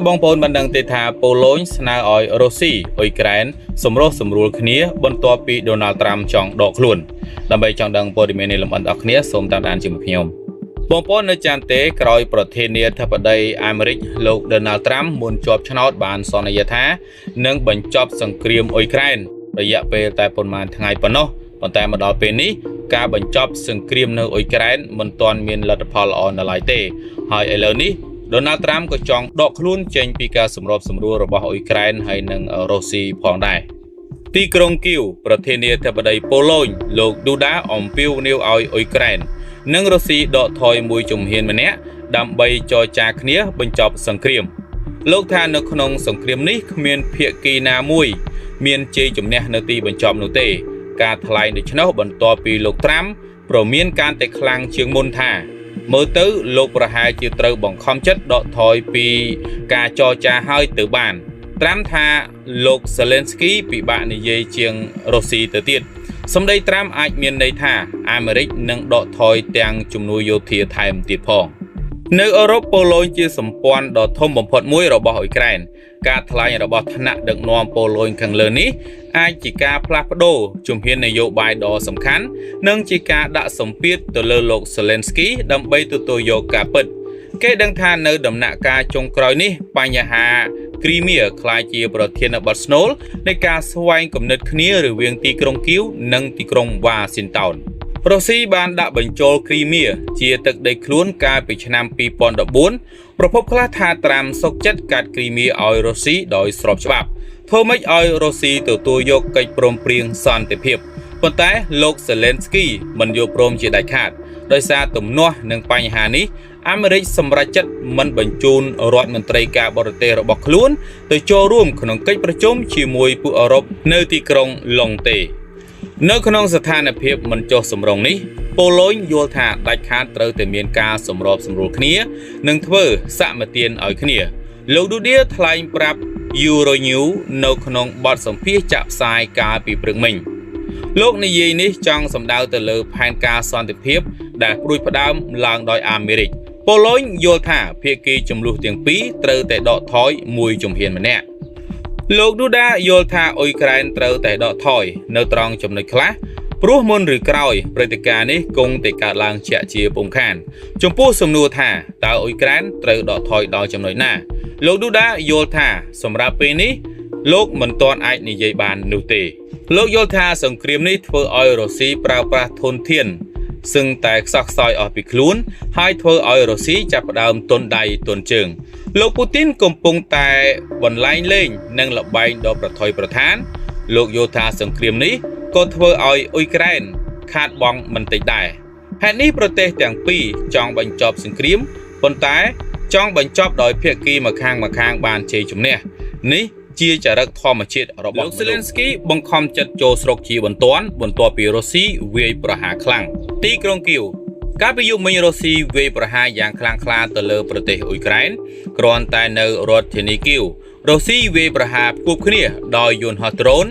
บองปนบันดังเตถาโปโลนสนาออยโรซีออยแกรนสมรสสมรูลคเนียบนตัวปีโดนัลด์ทรัมป์จองดอกลุ่นดำไปจองดังโปรดิเมเนลมันอักเนียสมตามด่านจิมพิมบองปนในจานเตะกรอยประเทศเนียทับไดอเมริกโลกโดนัลด์ทรัมป์มุนจอบชนะบานสอนยธาเนื่องบรรจบสังเกตออยแกรนระยะเปแต่ปนมาทางไงปนโนปนแต่มาดอเป็นนี้การบรรจบสังเกตในออยแกรนมันตอนมีลัดพอลออนอะไรเตะหายเหล่านี้โดนัลด์ทรัมป์ก็จองดอกลุ่นเจนปีการสำรวจสำรวจระบอบอิสราเอลให้นังโรซีพองได้ที่กรุงกิวประเทศเนเธอร์แลนด์โปโลนโลกดูดาอมพิวนิวเอาอิสราเอลนังโรซีดอกทอยมวยจุ่มเฮียนมันเนี้ยดำใบจอจากเนี้ยบรรจบสังเครียมโลกทานนขนงสังเครียมนี้เมียนเพียกีนามวยเมียนเจจุ่มเนี้ยนตีบรรจบนุเตการทลายในชนะบรรทอปีโลกทรัมป์โปรเมียนการแต่คลังเชียงมนทาเมื่อตื้อโลกประหารจิตรบังคอมจัดดอกถอยปีกาจอจาให้ตือบานตรัมทาโลกเซเลนสกี้ปีบาในเยเจียงโรซีเตติดสมได้ตรัมอาจเมียนในท่าอเมริกนังดอกถอยเตียงจุมนุยโยเทียไทม์ติดพองในยุโรปโปโลนจีสมปอนดอกทมบ่มพดมวยระบอบอิสราเอลการทลายระบอบธนะดักนอมโปโลนขังเลนี้อาจิกาพลาปโดจุมเพียนนโยบายดอสำคัญนังจิกาดะสมเปียตัวเลโลกเซเลนสกี้ดำใบตัวโตโยกาเปิดแกดังทานในดำหนักการจงกรอยนี้ปัญหากรีเมียคลายจีประเทศบัสโนลในการสวายกำเนิดคเนียหรือเวียงตีกรงกิ้วนังตีกรงวาสินตอนโรซีบานดะบรรโจลครีเมียเจียตึกได้คล้วนกายไปชนะปีปอนดบุญประพบคลาธาตรามสกจัดการครีเมียออยโรซีโดยสอบฉบับเพื่อไม่ออยโรซีตัวยกไก่ปรมเปรียงซอนแต่เพียบปนแต่โลกเซเลนสกี้มันโยปรมจีได้ขาดโดยซาตุ่มนัวหนึ่งปัญหานี้อเมริกสำรัจัดมันบรรจุนรัฐมนตรีการบริเตระบอกล้วนโดยโจร่วมขนมกิจประชุมชีมวยผู้อรบในที่กรงลงเตในขนมสถานเพียบมันโจสมรงนี้โปโลนโยธาได้ขาดเตอแต่เมียนกาสมรบสมรูขเนียหนึ่งเทอร์สะมาเตียนอ่อยขเนียโลกดูเดียทลายปรับยูโรนิวในขนมบอดสมพีจับสายกาปีปรึกมิงโลกในยีนี้จังสำดาวเตลแผนกาซอนติเพียบได้ปลุยพดามลางดอยอเมริกโปโลนโยธาเพียกีจำลูเตียงปีเตอแต่ดอกถอยมวยจมเฮียนมันแน่โลกดูดาโยธาอิสราเอลเตอแต่ดอกถอยในตรองจำนวนคลาปลุกมนหรือกรอยปฏิการนี้กงแต่การลางเฉียเชียปงคานจมพูสมนูธาตาอิสราเอลเตอดอกถอยดอกจำนวนหน้าโลกดูดาโยธาสำหรับปีนี้โลกมันตอนไอในยัยบานนูเตโลกโยธาสงครามนี้เพื่อออยโรซีปราบปราทนเทียนซึ่งแตกซักซอยออกไปคลุ้นให้เพื่อออยโรซีจับดาวต้นใดต้นเชิงโลกปูตินกำปงแต่บนไล่เล่งนั่งหลับใบดอกประทอยประธานโลกโยธาสงครามนี้ก็เพื่อออยอุยแกรนขาดบองมันติดได้แห่งนี้ประเทศแต่งปีจองบรรจบสงครามปนแต่จองบรรจบโดยเพียกีมาข้างบานเชยจุมเนี่ยนี้เจียจะรักทอมาเชิดระบบเซเลนสกี้บังคับจัดโจสรกจีบนตัวปีโรซีเวประหาคลั่งตีกรงกิวการไปยุมิโรซีเวประหาอย่างคลั่งคลาตะเลประเทศอุยแกรนกรอนแต่ในรถเทนิกิวโรซีเวประหาควบคุมเนี่ยโดยยนต์ฮอตโรน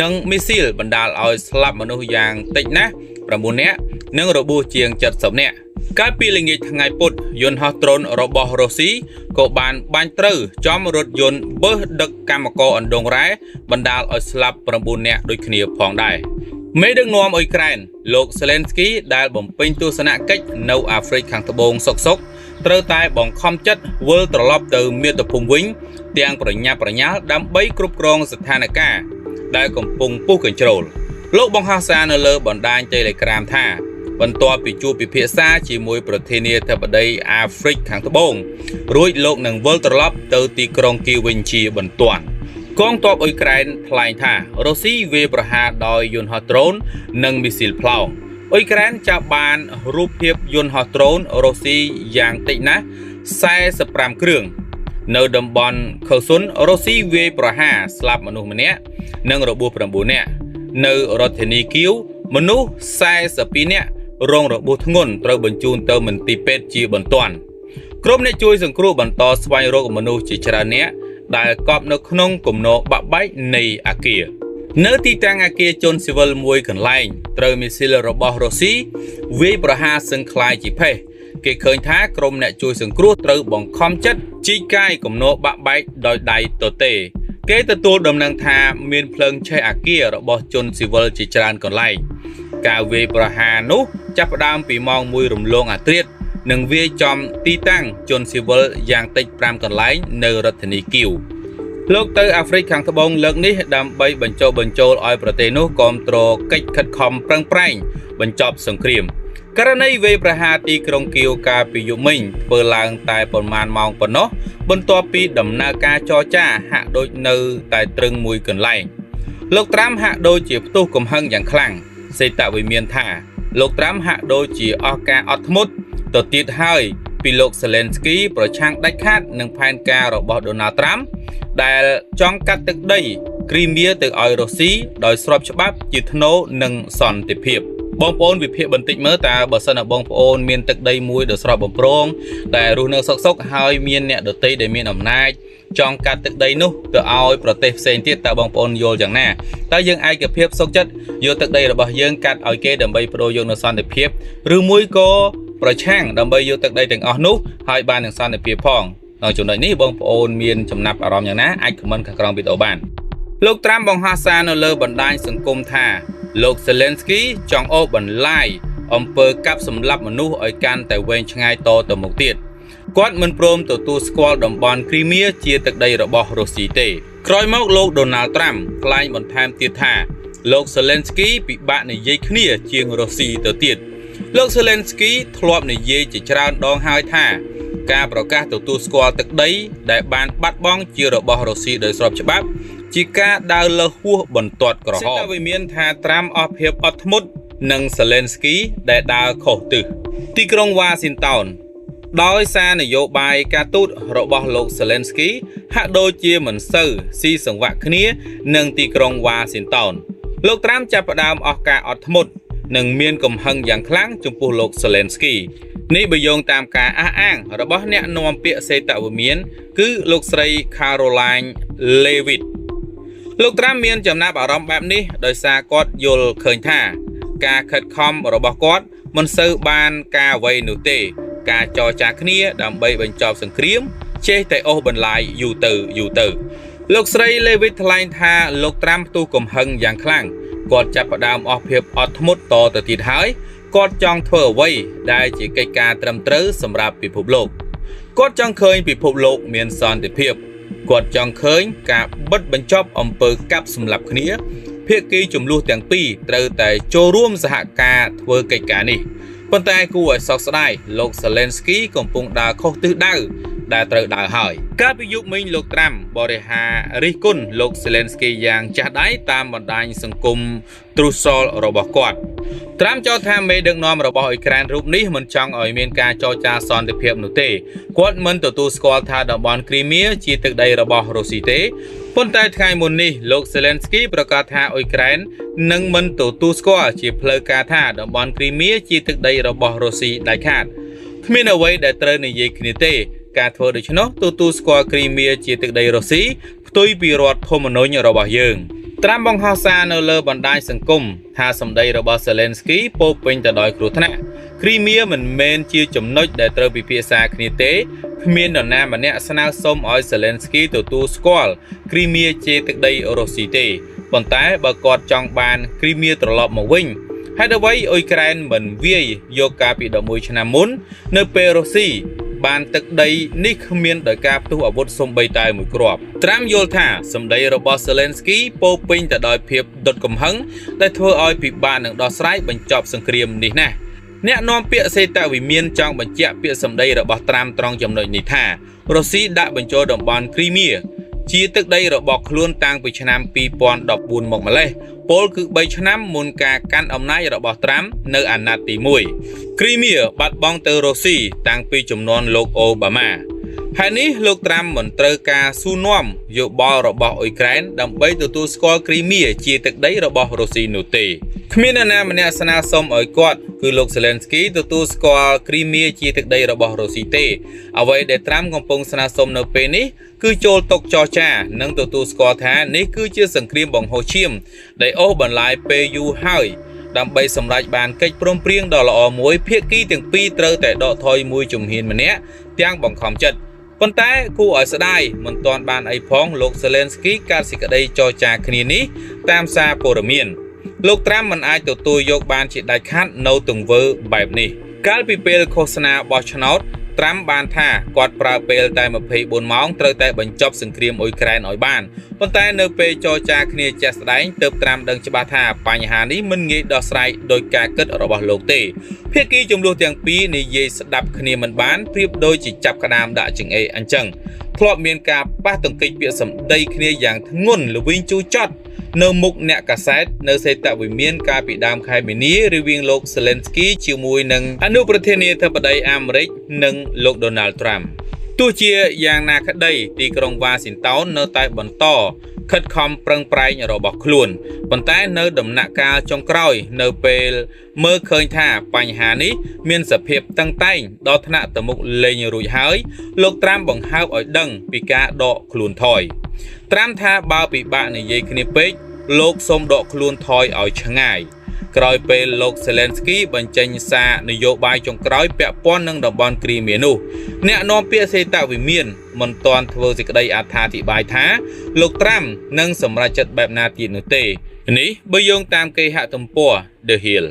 นังมิสซิลบรรดาเอาสลับมนุษย์อย่างติดนะประมูลเนี้ยนังระบุเจียงจัดสมเนี่ยการปีลิงยิทางไงปุดยนต์ฮอตโรนระบอบโรซีก็บานเตอร์จอมรถยนต์เบอร์ดักกามกอันดงร้ายบรรดาเอาสลับประมูลเนี่ยโดยขณีพองได้ไม่ดังนวมอิสราเอลโลกเซเลนสกี้ได้บ่มเป็นตัวสนะกิจในแอฟริกขังตะบงซกเตอตายบ่งคอมจัดเวิลตลอดเติมเมียตพุงวิ่งเตียงปริญญาดำใบกรุบกรองสถานการณ์ได้กำปงผู้กันโจรโลกบังคับซาเนเลบอนดานใจเลยกรามท่าบรรตัวปิจูปิเพียซาจีมวยประเทศเนเธอร์แลนด์แอฟริกขังตะบงรุ่ยโลกหนึ่งเวิลตลอดเติมตีกรองกิวินชีบนตัวกองทัพอิสราเอลทลายท่าโรซีเวประหารโดยยนต์ฮอตโรนนังมิสซิลพลาวอิสราเอลจะบานรูปเพียบยนต์ฮอตโรนโรซีอย่างติดนะใส่สปรามเครื่องในดับบอลเขาซุนโรซีเวประหารสลับมนุษย์มันเนี้ยนังระบุประบุเนี่ยในรถเทนิคิวมนุษย์ใส่สปีเนี่ยโรงระบุทั้งงนตระบรรจุเติมมันตีเป็ดจีบนต้นกรมในช่วยสังครูบรรทอสวายโรคมนุษย์จิตราเนี้ยได้กอบนกนงกลุ่มโนบะใบในอาเกียเนื้อที่แต่งอาเกียจนสิวลมวยกันไล่เติมมิสซิลระบอบโรซีเวประหารสังคลายจีเพเก គេឃើញថាក្រុមអ្នកជួយសង្គ្រោះត្រូវបង្ខំចិត្តជីកកាយគំនរបាក់បែកដោយដៃទទេគេទទួលដំណឹងថាមានភ្លើងឆេះអាគាររបស់ជនស៊ីវិលជាច្រើនកន្លែងការវាយប្រហារនោះចាប់ផ្ដើមពីម៉ោង 1 រំលងអាធ្រាត្រនិងវាយចំទីតាំងជនស៊ីវិលយ៉ាងតិច 5 កន្លែងនៅរដ្ឋធានីគីវលោកទៅអាហ្វ្រិកខាងត្បូងលើកនេះដើម្បីបញ្ចូលឲ្យប្រទេសនោះគាំទ្រកិច្ចខិតខំប្រឹងប្រែងបញ្ចប់សង្គ្រាមករណីវាយប្រហារទីក្រុងគីវកាលពីយប់មិញធ្វើឡើងតែប៉ុន្មានម៉ោងប៉ុណ្ណោះបន្ទាប់ពីដំណើរការចរចាហាក់ដូចនៅតែត្រឹងមួយកន្លែងលោកត្រាំហាក់ដូចជាផ្ទុះកំហឹងយ៉ាងខ្លាំងសេតវិមានថាលោកត្រាំហាក់ដូចជាអស់ការអត់ធ្មត់ទៅទៀតហើយពីលោកសេឡេនស្គីប្រឆាំងដាច់ខាតនឹងផែនការរបស់ដូណាល់ត្រាំដែលចង់កាត់ទឹកដីគ្រីមៀទៅឲ្យរុស្ស៊ីដោយស្របច្បាប់ជាថ្នូរនិងសន្តិភាពបងប្អូនវិភាគបន្តិចមើលតើបើសិនណាបងប្អូនមានទឹកដីមួយដ៏ស្រស់បំព្រងដែលរស់នៅសុខហើយមានអ្នកដទៃដែលមានអំណាចចង់កាត់ទឹកដីនោះទៅឲ្យប្រទេសផ្សេងទៀតតើបងប្អូនយល់យ៉ាងណាតើយើងឯកភាពសុខចិត្តយកទឹកដីរបស់យើងកាត់ឲ្យគេដើម្បីបដូរយកនូវសន្តិភាពឬមួយក៏ប្រឆាំងដើម្បីយកទឹកដីទាំងអស់នោះឲ្យបាននឹងសន្តិភាពផងនៅចំណុចនេះបងប្អូនមានចំណាប់អារម្មណ៍យ៉ាងណាអាចខមមិនខាងក្រោមវីដេអូបានលោកត្រាំបង្ហោះសារនៅលើបណ្ដាញសង្គមថាលោកសេឡេនស្គីចង់អូសបន្លាយអំពើកាប់សម្លាប់មនុស្សឲ្យកាន់តែវែងឆ្ងាយតទៅមុខទៀតគាត់មិនព្រមទទួលស្គាល់តំបន់គ្រីមៀជាទឹកដីរបស់រុស្ស៊ីទេក្រោយមកលោកដូណាល់ត្រាំថ្លែងបន្ថែមទៀតថាលោកសេឡេនស្គីពិបាកនិយាយគ្នាជាងរុស្ស៊ីទៅទៀតលោកសេឡេនស្គីធ្លាប់និយាយជាច្រើនដងហើយថាការប្រកាសទទួលស្គាល់ទឹកដីដែលបានបាត់បង់ជារបស់រុស្ស៊ីដោយស្របច្បាប់ជាការដើរលើសហួសបន្ទាត់ក្រហមសេតវិមានថាត្រាំអស់ភាពអត់ធ្មត់នឹងសេឡេនស្គីដែលដើរខុសទិសទីក្រុងវ៉ាស៊ីនតោនដោយសារនយោបាយការទូតរបស់លោកសេឡេនស្គីហាក់ដូចជាមិនសូវស៊ីសង្វាក់គ្នានឹងទីក្រុងវ៉ាស៊ីនតោនលោកត្រាំចាប់ផ្ដើមអស់ការអត់ធ្មត់និងមានកំហឹងយ៉ាងខ្លាំងចំពោះលោកសេឡេនស្គីនេះបើយោងតាមការអះអាងរបស់អ្នកនាំពាក្យសេតវិមានគឺលោកស្រី Caroline Levitt លោកត្រាំមានចំណាប់អារម្មណ៍បែបនេះដោយសារគាត់យល់ឃើញថាការខិតខំរបស់គាត់មិនសូវបានការអ្វីនោះទេការចរចាគ្នាដើម្បីបញ្ចប់សង្គ្រាមចេះតែអូសបន្លាយយូរទៅលោកស្រី Levitt ថ្លែងថាលោកត្រាំផ្ទុះកំហឹងយ៉ាងខ្លាំងគាត់ចាប់ផ្ដើមអស់ភាពអត់ធ្មត់តទៅទៀតហើយគាត់ចង់ធ្វើអ្វីដែលជាកិច្ចការត្រឹមត្រូវសម្រាប់ពិភពលោកគាត់ចង់ឃើញពិភពលោកមានសន្តិភាពគាត់ចង់ឃើញការបិទបញ្ចប់អំពើកាប់សម្លាប់គ្នាភាគីចំនួនទាំងពីរត្រូវតែចូលរួមសហការធ្វើកិច្ចការនេះប៉ុន្តែគួរឲ្យសោកស្ដាយលោកសេឡេនស្គីកំពុងដើរខុសទិសដៅដែលត្រូវដើរហើយកាលពីយប់មិញលោកត្រាំបរិហារិះគន់លោកសេឡេនស្គីយ៉ាងចាស់ដៃតាមបណ្ដាញសង្គម Trussell របស់គាត់ត្រាំចោទថាមេដឹកនាំរបស់អ៊ុយក្រែនរូបនេះមិនចង់ឲ្យមានការចរចាសន្តិភាពនោះទេគាត់មិនទទួលស្គាល់ថាតំបន់គ្រីមៀជាទឹកដីរបស់រុស្ស៊ីទេប៉ុន្តែថ្ងៃមុននេះលោកសេឡេនស្គីប្រកាសថាអ៊ុយក្រែននឹងមិនទទួលស្គាល់ជាផ្លូវការថាតំបន់គ្រីមៀជាទឹកដីរបស់រុស្ស៊ីដាច់ខាតគ្មានអ្វីដែលត្រូវនិយាយគ្នាទេការធ្វើដូច្នោះទទួលស្គាល់គ្រីមៀជាទឹកដីរុស្ស៊ីផ្ទុយពីរដ្ឋធម្មនុញ្ញរបស់យើងត្រាំបង្ហោះសារនៅលើបណ្ដាញសង្គមថាសម្ដីរបស់សេឡេនស្គីពោពេញទៅដោយគ្រោះថ្នាក់គ្រីមៀមិនមែនជាចំណុចដែលត្រូវពិភាក្សាគ្នាទេគ្មាននរណាម្នាក់ស្នើសុំឲ្យសេឡេនស្គីទទួលស្គាល់គ្រីមៀជាទឹកដីរុស្ស៊ីទេប៉ុន្តែបើគាត់ចង់បានគ្រីមៀត្រឡប់មកវិញហេតុអ្វីអ៊ុយក្រែនមិនវាយយកកាលពី11ឆ្នាំមុននៅពេលរុស្ស៊ីបានទឹកដីនេះគ្មានដោយការផ្ទុះអាវុធសូម្បីតែមួយគ្រាប់ត្រាំយល់ថាសម្ដីរបស់សេឡេនស្គីពោពេញទៅដោយភាពដុតកំហឹងដែលធ្វើឲ្យពិបាកនឹងដោះស្រាយបញ្ចប់សង្គ្រាមនេះណាអ្នកនាំពាក្យសេតវិមានចង់បញ្ជាក់ពាក្យសម្ដីរបស់ត្រាំត្រង់ចំណុចនេះថារុស្ស៊ីដាក់បញ្ចូលតំបន់គ្រីមៀជាទឹកដីរបស់ខ្លួនតាំងពីឆ្នាំ2014មកម្លេះពលគឺ3ឆ្នាំមុនការកាន់អំណាចរបស់ត្រាំនៅអាណត្តិទី1គ្រីមៀបាត់បង់ទៅរុស្ស៊ីតាំងពីជំនាន់លោកអូបាម៉ាហើយនេះលោកត្រាំមិនត្រូវការសួរនាំយោបល់របស់អ៊ុយក្រែនដើម្បីទទួលស្គាល់គ្រីមៀជាទឹកដីរបស់រុស្ស៊ីនោះទេគ្មាននរណាម្នាក់ស្នើសុំឲ្យគាត់គឺលោកសេឡេនស្គីទទួលស្គាល់គ្រីមៀជាទឹកដីរបស់រុស្ស៊ីទេអ្វីដែលត្រាំកំពុងស្នើសុំនៅពេលនេះគឺចូលតុចរចានិងទទួលស្គាល់ថានេះគឺជាសង្គ្រាមបង្ហូរឈាមដែលអូសបន្លាយពេលយូរហើយ ដើម្បីសម្រេចបានកិច្ចព្រមព្រៀងដ៏ល្អមួយភាគីទាំងពីរត្រូវតែដកថយមួយជំហានម្នាក់ទាំងបង្ខំចិត្តប៉ុន្តែគួរឲ្យស្ដាយមិនទាន់បានអីផងលោក Zelensky កើតសេចក្តីចរចាគ្នានេះតាមសារព័ត៌មានលោកត្រាំមិនអាចទទួលយកបានជាដាច់ខាត់នៅទង្វើបែបនេះកាលពីពេលឃោសនាបោះឆ្នោតត្រាំបានថាគាត់ប្រើពេលតែ24ម៉ោងត្រូវតែបញ្ចប់សង្គ្រាមអ៊ុយក្រែនឲ្យបានប៉ុន្តែនៅពេលចរចាគ្នាជាក់ស្ដែងទើបត្រាំដឹងច្បាស់ថាបញ្ហានេះមិនងាយដោះស្រាយដោយការគិតរបស់លោកទេភាគីចំនួនទាំងពីរនិយាយស្ដាប់គ្នាមិនបានប្រៀបដូចជាចាប់ក្តាមដាក់ចង្អេរអញ្ចឹងធ្លាប់មានការប៉ះទង្គិចពាក្យសម្ដីគ្នាយ៉ាងធ្ងន់ល្វីងជូរចត់នៅមុខអ្នកកាសែតនៅសេតវិមានកាលពីដើមខែមីនារវាងលោក Zelensky ជាមួយនឹងអនុប្រធានាធិបតីអាមេរិកនិងលោក Donald Trump ទោះជាយ៉ាងណាក្តីទីក្រុងវ៉ាស៊ីនតោននៅតែបន្តខិតខំប្រឹងប្រែងរបស់ខ្លួនប៉ុន្តែនៅដំណាក់កាលចុងក្រោយនៅពេលមើលឃើញថាបញ្ហានេះមានសភាពតឹងតែងដល់ថ្នាក់ទៅមុខលេងរួចហើយលោកត្រាំបង្ហើបឲ្យដឹងពីការដកខ្លួនថយត្រាំថាបើពិបាកនិយាយគ្នាពេកលោកសូមដកខ្លួនថយឲ្យឆ្ងាយក្រោយពេលលោក Zelensky បញ្ចេញសារនយោបាយចុងក្រោយពាក់ព័ន្ធនឹងតំបន់គ្រីមៀនោះអ្នកនាំពាក្យសេតវិមានមិនទាន់ធ្វើសេចក្តីអត្ថាធិប្បាយថាលោកត្រាំនឹងសម្រេចចិត្តបែបណាទៀតនោះទេនេះបើយោងតាមគេហទំព័រ The Hill